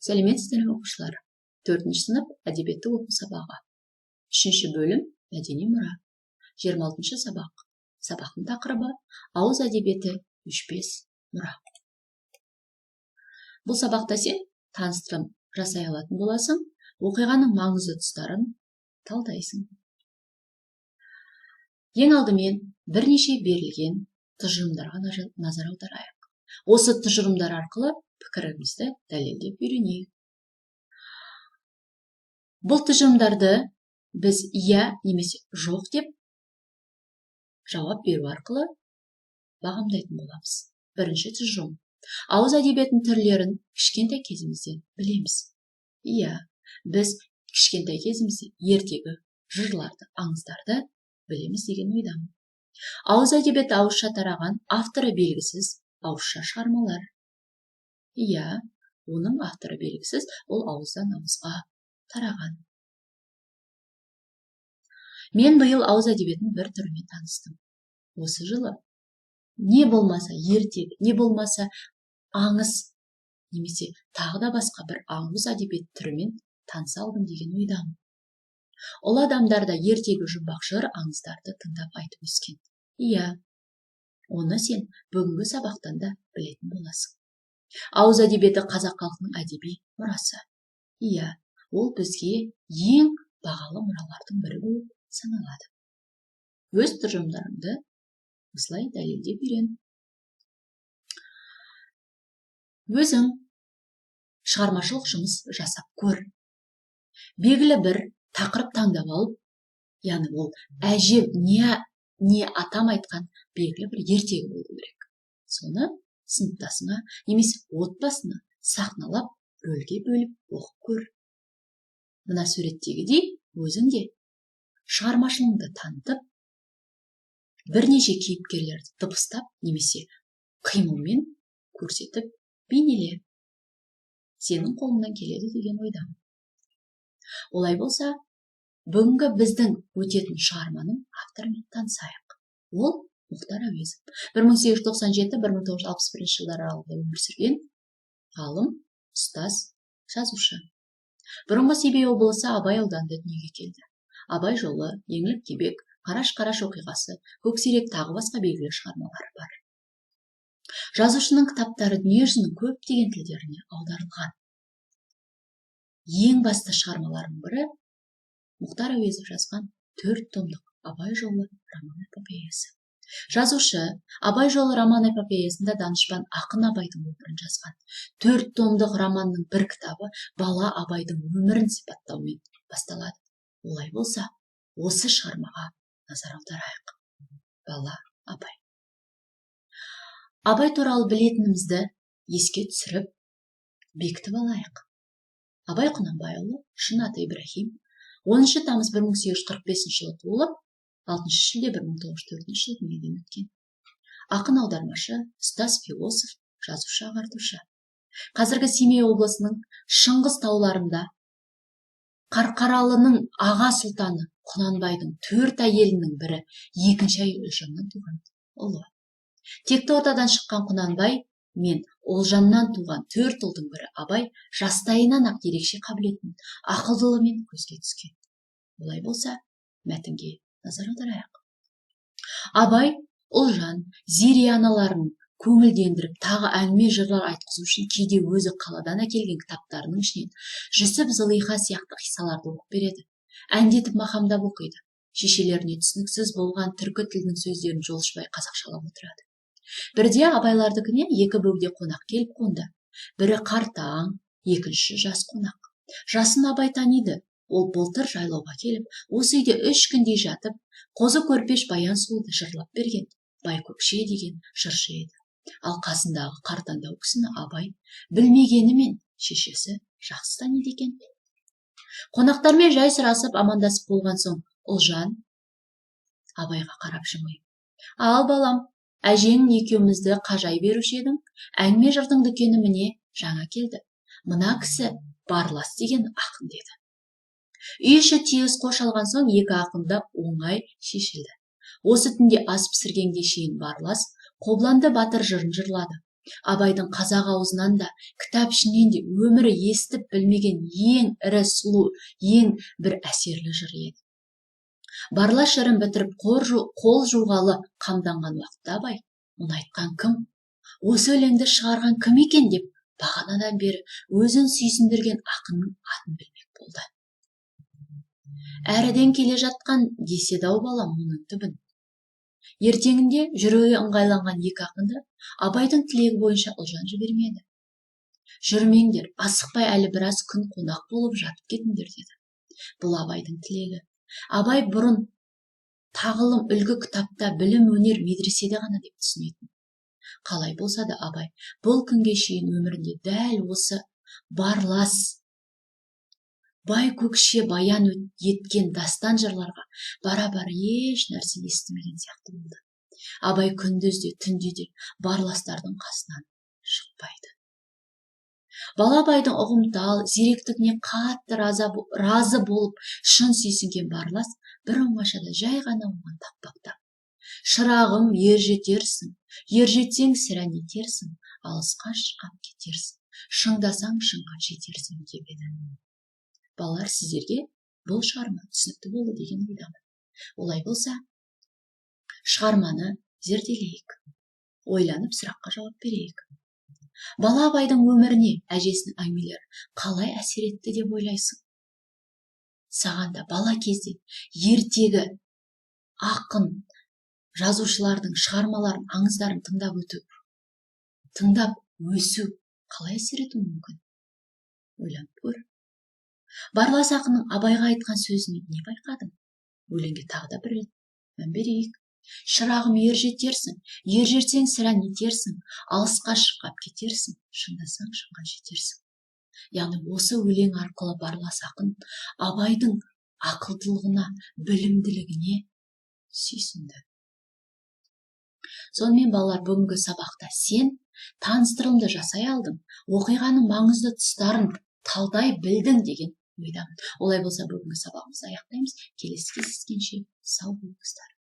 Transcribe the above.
Сәлеметсіздер ме оқушылар? 4-ші сынып әдебиетті оқу сабағы. 3-ші бөлім мәдени мұра. 26-ші сабақ. Сабақтың тақырыбы ауыз әдебиеті өшпес мұра. Бұл сабақта сен таныстырым жасай алатын боласың, оқиғаның маңызды тұстарын талдайсың. Ең алдымен бірнеше берілген тұжырымдарға назар аударайық. Осы тұжырымдар арқылы пікірімізді дәлелдеп үйренейік. Бұл тұжырымдарды біз иә немесе жоқ деп жауап беру арқылы бағамдайтын боламыз. Бірінші тұжырым. Ауыз әдебиетінің түрлерін кішкентай кезімізден білеміз. Иә, біз кішкентай кезімізде ертегі, жырларды, аңыздарды білеміз деген ойдамын. Ауыз әдебиеті ауызша тараған, авторы белгісіз ауызша шығармалар. Иә, оның авторы белгісіз, ол ауыздан ауызға тараған. Мен биыл ауыз әдебиетінің бір түрімен таныстым. Осы жылы не болмаса ертегі, не болмаса аңыз, немесе тағы да басқа бір ауыз әдебиет түрімен таныса алдым деген ойдамын. Ол адамдар да ертегі, жұмбақ жыр, аңыздарды тыңдап айтып өскен. Иә, оны сен бүгінгі сабақтан да білетін боласың. Ауыз әдебиеті қазақ халқының әдеби мұрасы. Иә, ол бізге ең бағалы мұралардың бірі болып саналады. Өз тұжырымдарыңды осылай дәлелдеп үйрен. Өзің шығармашылық жұмыс жасап көр. Белгілі бір тақырып таңдап алып, яғни ол әже не атам айтқан белгілі бір ертегі болу керек. Соны сыныптасыңа немесе отбасына сахналап, рөлге бөліп оқып көр. Мына суреттегідей өзің де шығармашылығыңды танытып, бірнеше кейіпкерлерді дыбыстап немесе қимылмен көрсетіп бейнеле. Сенің қолыңнан келеді деген ойдамын. Олай болса, бүгінгі біздің өтетін шығарманың авторымен танысайық. Ол Мұхтар Әуезов. 1897-1961 жылдар аралығында өмір сүрген ғалым, ұстаз, жазушы. Бұрынғы Семей облысы Абай ауданында дүниеге келді. Абай жолы, Еңлік кебек, Қараш-Қараш оқиғасы, Көксерек тағы басқа белгілі шығармалары бар. Жазушының кітаптары дүние жүзінің көптеген тілдеріне аударылған. Ең басты шығармаларының бірі Мұхтар Әуезов жазған 4 томдық Абай жолы роман-эпопеясы. Жазушы Абай жолы роман-эпопеясында данышпан ақын Абайдың өмірін жазған. 4 томдық романның бір кітабы бала Абайдың өмірін сипаттаумен басталады. Олай болса, осы шығармаға назар аударайық. Бала Абай. Абай туралы білетінімізді еске түсіріп, бекітіп алайық. Абай Құнанбайұлы, шын аты Ибрахим, 10 тамыз 1845 жылы туылып, 6 шілде 1904 жылы дүниеден өткен. Ақын аудармашы, ұстаз философ, жазушы ағартушы. Қазіргі Семей облысының Шыңғыс тауларында Қарқаралының аға сұлтаны Құнанбайдың 4 әйелінің бірі, екінші әйелі Ұлжаннан туған ұлы. Текті ортадан шыққан Құнанбай мен Ұлжаннан туған 4 ұлдың бірі Абай жастайынан ақ ерекше қабілетін ақылдылығымен көзге түскен. Олай болса, мәтінге назар аударайық. Абай Ұлжан, Зере аналарын көңілдендіріп, тағы әңгіме жырлар айтқызу үшін кейде өзі қаладан әкелген кітаптарының ішінен Жүсіп, Зылиха сияқты қиссаларды оқып береді. Әндетіп мақамдап оқиды. Шешелеріне түсініксіз болған түркі тілінің сөздерін жолшыбай қазақшалап отырады. Бірде Абайлардікіне 2 бөгде қонақ келіп қонды. Бірі қартаң, екінші жас қонақ. Жасын Абай таниды. Ол былтыр жайлауға келіп, осы үйде 3 күндей жатып, қозы көрпеш Баян сұлуды жырлап берген. Байкөкше деген жыршы еді. Ал қасындағы қартаңдау кісіні Абай білмегенімен шешесі жақсы таниды екен. Қонақтармен жай сұрасып амандасып болған соң Ұлжан Абайға қарап жымиып: "Ал балам, әжең екеумізді қажай беруші едің, әңгіме жырдың дүкені міне жаңа келді. Мына кісі Барлас деген ақын" деді. Үй іші тегіс қош алған соң екі ақын да оңай шешілді. Осы түнде ас пісіргенге шейін Барлас Қобланды батыр жырын жырлады. Абайдың қазақ аузынан да, кітап ішінен де өмірі естіп білмеген ең ірі сұлу, ең бір әсерлі жыр еді. Барлас жырын бітіріп қол жуғалы қамданған уақытта абай, мұны айтқан кім? Осы өлеңді шығарған кім екен деп бағанадан бері өзін сүйсіндірген ақынның атын білмек болды. Әріден келе жатқан деседі-ау балам мұның түбін. Ертеңінде жүрегі ыңғайланған екі ақынды Абайдың тілегі бойынша Ұлжан жібермеді. Жүрмеңдер, асықпай әлі біраз күн қонақ болып жатып кетіңдер деді. Бұл Абайдың тілегі. Абай бұрын тағылым үлгі кітапта, білім өнер медреседе ғана деп түсінетін. Қалай болса да Абай бұл күнге шейін өмірінде дәл осы барлас, бай көкше баян еткен дастан жырларға бара-бара еш нәрсе естімеген сияқты болды. Абай күндіз де түнде де барластардың қасынан шықпайды. Бала Абайдың ұғымтал, зеректігіне қатты разы болып шын сүйсінген барлас бір оңашада жай ғана оған тақпақтап: «Шырағым, ер жетерсің, ер жетсең сірә нетерсің, алысқа шырқап кетерсің, шыңдасаң шыңға жетерсің» деп еді. Балалар, сіздерге бұл шығарма түсінікті болды деген ойдамын. Олай болса, шығарманы зерделейік, ойланып сұраққа жауап берейік. Бала Абайдың өміріне әжесінің әңгімелері қалай әсер етті деп ойлайсың? Саған да бала кезде ертегі ақын жазушылардың шығармаларын, аңыздарын тыңдап өсу қалай әсер етуі мүмкін? Ойланып көр. Барлас ақынның Абайға айтқан сөзінен не байқадың? Өлеңге тағы да бір рет мән берейік. «Шырағым, ер жетерсің, ер жетсең сірә нетерсің, алысқа шырқап кетерсің, шыңдасаң шыңға жетерсің». Яғни осы өлең арқылы барлас ақын Абайдың ақылдылығына, білімділігіне сүйсінді. Сонымен балалар, бүгінгі сабақта сен таныстырылымды жасай алдың, оқиғаның маңызды тұстарын талдай білдің деген ойдамын. Олай болса бүгінгі сабағымызды аяқтаймыз. Келесі кездескенше сау болыңыздар.